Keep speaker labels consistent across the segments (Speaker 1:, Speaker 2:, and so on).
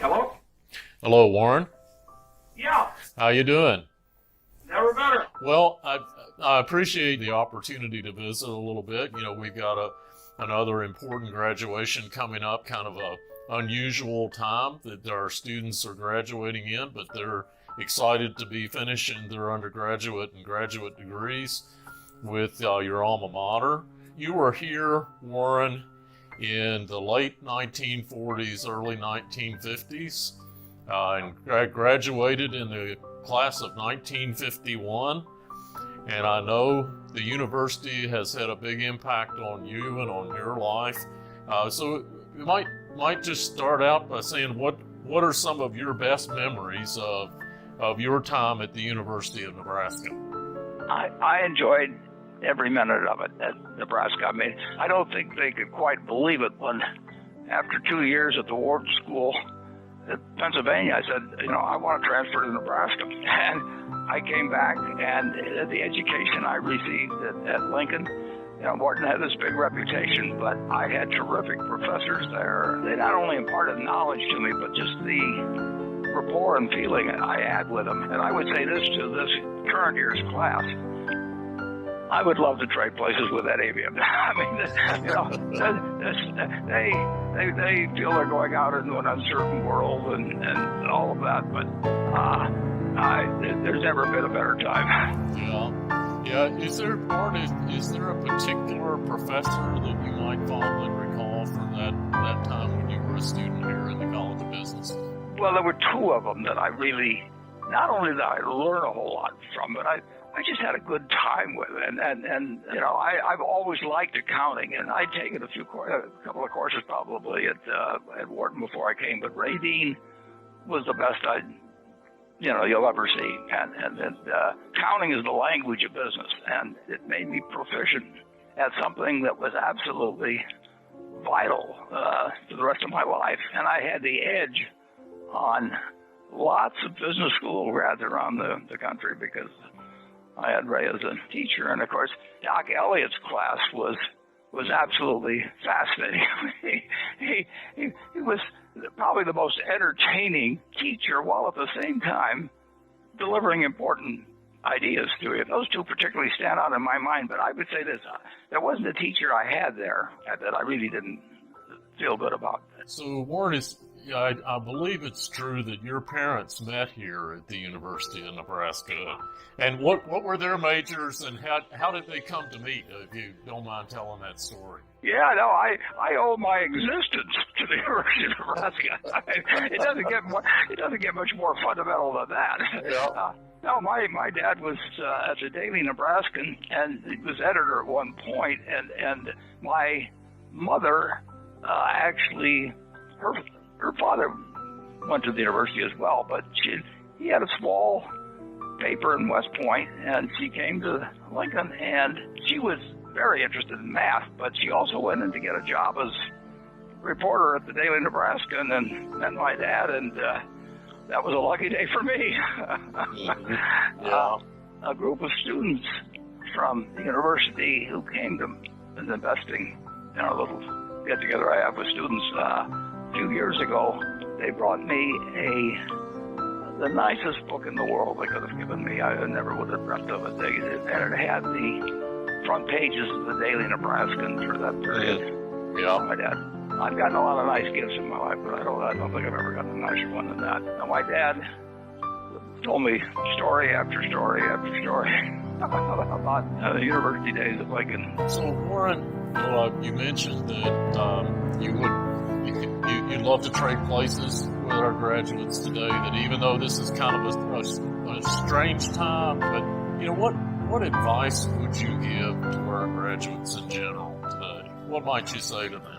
Speaker 1: Hello?
Speaker 2: Hello, Warren.
Speaker 1: Yeah,
Speaker 2: How you doing?
Speaker 1: never better.
Speaker 2: Well, I appreciate the opportunity to visit a little bit. You know, we've got another important graduation coming up, kind of a unusual time that our students are graduating in, but they're excited to be finishing their undergraduate and graduate degrees with your alma mater. You were here, Warren, in the late 1940s, early 1950s, and graduated in the class of 1951. And I know the university has had a big impact on you and on your life. So you might just start out by saying what are some of your best memories of your time at the University of Nebraska?
Speaker 1: I enjoyed every minute of it at Nebraska. I mean, I don't think they could quite believe it when, after 2 years at the Wharton School at Pennsylvania, I said, I want to transfer to Nebraska. And I came back, and the education I received at Lincoln, Wharton had this big reputation, but I had terrific professors there. They not only imparted knowledge to me, but just the rapport and feeling I had with them. And I would say this to this current year's class: I would love to trade places with any of you. I mean, they feel they're going out into an uncertain world and all of that, but there's never been a better time.
Speaker 2: Yeah. Is there a particular professor that you might fondly recall from that time when you were a student here in the College of Business?
Speaker 1: Well, there were two of them that I really, not only did I learn a whole lot from, but I just had a good time with it. And I've always liked accounting, and I'd taken a couple of courses probably at Wharton before I came, but Ray Dean was the best you'll ever see. And accounting is the language of business, and it made me proficient at something that was absolutely vital for the rest of my life. And I had the edge on lots of business school grads around the country because I had Ray as a teacher. And of course, Doc Elliott's class was absolutely fascinating. He was probably the most entertaining teacher, while at the same time delivering important ideas to you. Those two particularly stand out in my mind, but I would say this: there wasn't a teacher I had there that I really didn't feel good about.
Speaker 2: So, Warren, I believe it's true that your parents met here at the University of Nebraska. And what were their majors, and how did they come to meet, if you don't mind telling that story?
Speaker 1: Yeah, no, I owe my existence to the University of Nebraska. It doesn't get much more fundamental than that.
Speaker 2: Yeah.
Speaker 1: No, my dad was at the Daily Nebraskan, and he was editor at one point, and my mother actually, her father went to the university as well, but he had a small paper in West Point, and she came to Lincoln, and she was very interested in math, but she also went in to get a job as reporter at the Daily Nebraska, and then met my dad, and that was a lucky day for me.
Speaker 2: Yeah.
Speaker 1: A group of students from the university who came to an investing, a little get-together I have with students a few years ago. They brought me the nicest book in the world they could have given me. I never would have dreamt of it. And it had the front pages of the Daily Nebraskan for that period.
Speaker 2: Yeah.
Speaker 1: My dad. I've gotten a lot of nice gifts in my life, but I don't think I've ever gotten a nicer one than that. Now, my dad told me story after story after story about the university days of Lincoln.
Speaker 2: So, Warren, you mentioned that you'd love to trade places with our graduates today, that even though this is kind of a strange time, but what advice would you give to our graduates in general today? What might you say to them?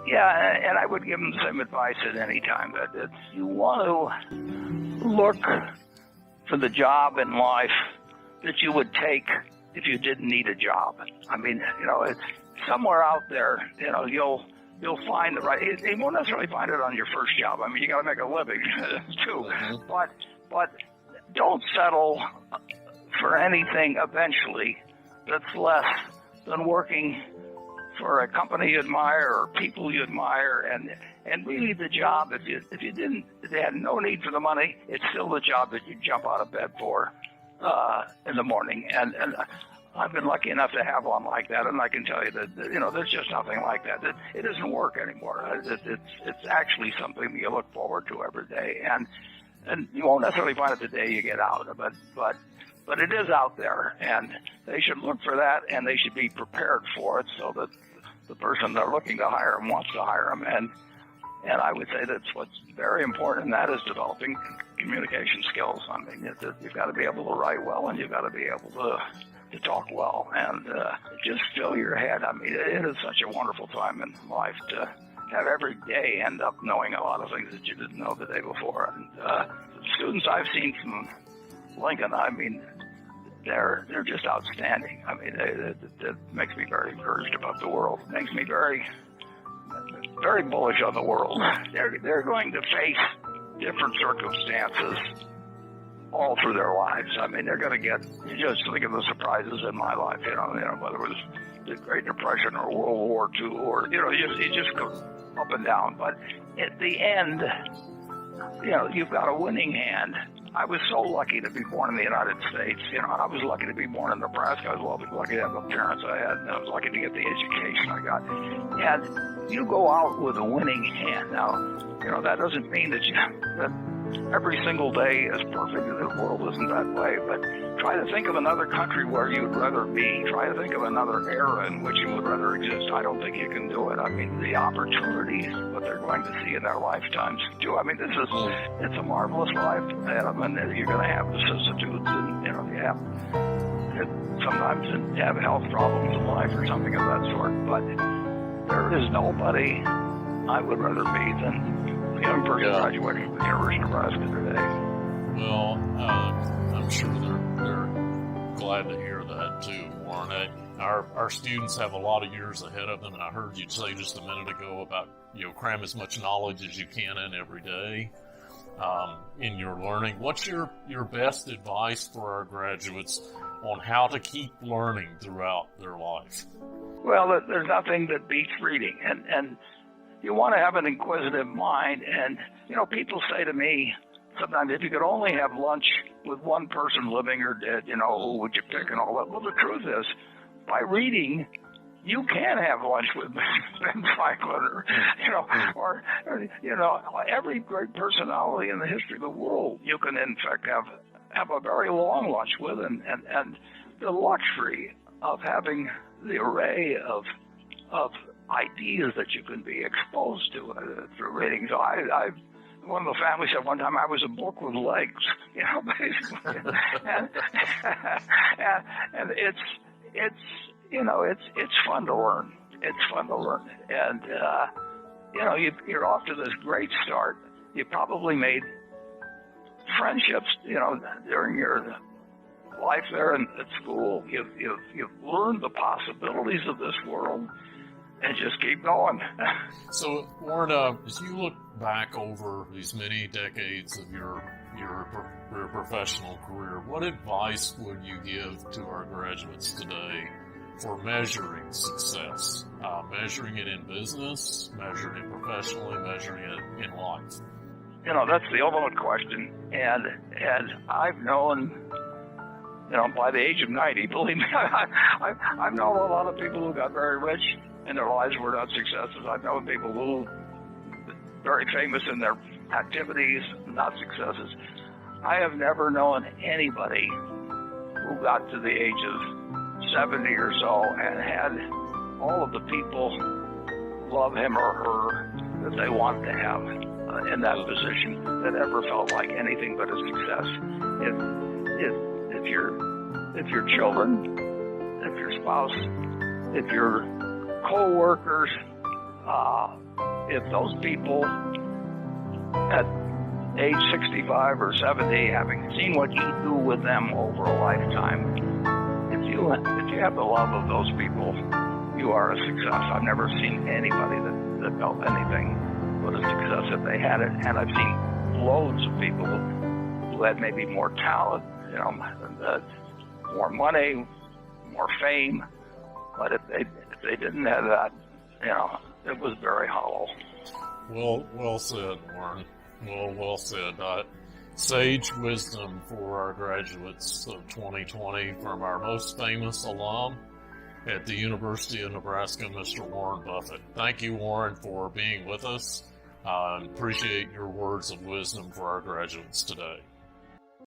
Speaker 1: Yeah, and I would give them the same advice at any time, that if you want to look for the job in life that you would take if you didn't need a job. I mean, somewhere out there, you'll find the right. You won't necessarily find it on your first job. I mean, you got to make a living too. But don't settle for anything eventually that's less than working for a company you admire or people you admire, and really the job, if they had no need for the money, it's still the job that you jump out of bed for in the morning. And I've been lucky enough to have one like that, and I can tell you that there's just nothing like that. It doesn't work anymore. It's actually something you look forward to every day, and you won't necessarily find it the day you get out of it, but it is out there, and they should look for that, and they should be prepared for it so that the person they're looking to hire them wants to hire them. And I would say that's what's very important, and that is developing communication skills. I mean, you've got to be able to write well, and you've got to be able to talk well, and just fill your head. I mean, it is such a wonderful time in life to have every day end up knowing a lot of things that you didn't know the day before. And the students I've seen from Lincoln, I mean, they're just outstanding. I mean, it makes me very encouraged about the world. It makes me very, very bullish on the world. They're going to face different circumstances all through their lives. I mean, they're going to get, you just think of the surprises in my life, whether it was the Great Depression or World War II, or, you just go up and down. But at the end, you've got a winning hand. I was so lucky to be born in the United States. I was lucky to be born in Nebraska. I was lucky to have the parents I had, and I was lucky to get the education I got. And you go out with a winning hand. Now, that doesn't mean that every single day is perfect. The world isn't that way. But try to think of another country where you'd rather be. Try to think of another era in which you would rather exist. I don't think you can do it. I mean, the opportunities, what they're going to see in their lifetimes too. I mean, it's a marvelous life ahead of them, and you're going to have vicissitudes, and you have sometimes you have health problems in life or something of that sort. But there is nobody I would rather be than the young person graduating from the University of Nebraska today.
Speaker 2: Well, I'm sure they're glad to hear that too, Warren. Our students have a lot of years ahead of them, and I heard you say just a minute ago about cram as much knowledge as you can in every day in your learning. What's your best advice for our graduates on how to keep learning throughout their life?
Speaker 1: Well, there's nothing that beats reading, and you want to have an inquisitive mind. And people say to me sometimes, if you could only have lunch with one person living or dead, who would you pick and all that? Well, the truth is, by reading, you can have lunch with Ben Franklin, or every great personality in the history of the world. You can, in fact, have a very long lunch with, and the luxury of having the array of ideas that you can be exposed to through reading. So one of the families said one time I was a book with legs, basically, and it's fun to learn. It's fun to learn, and you're off to this great start. You probably made friendships, during your life there at school. You've learned the possibilities of this world, and just keep going.
Speaker 2: So, Warren, as you look back over these many decades of your professional career, what advice would you give to our graduates today for measuring success? Measuring it in business, measuring it professionally, measuring it in life?
Speaker 1: That's the ultimate question. And I've known, by the age of 90, believe me, I've known a lot of people who got very rich and their lives were not successes. I've known people who very famous in their activities, not successes. I have never known anybody who got to the age of 70 or so and had all of the people love him or her that they want to have in that position that ever felt like anything but a success. If your children, if your spouse, if your co-workers, if those people at age 65 or 70, having seen what you do with them over a lifetime, if you have the love of those people, you are a success. I've never seen anybody that felt anything but a success if they had it. And I've seen loads of people who had maybe more talent, more money, more fame, but if they didn't have that, it was very hollow.
Speaker 2: Well said, Warren. Well said. Sage wisdom for our graduates of 2020 from our most famous alum at the University of Nebraska, Mr. Warren Buffett. Thank you, Warren, for being with us. Appreciate your words of wisdom for our graduates today.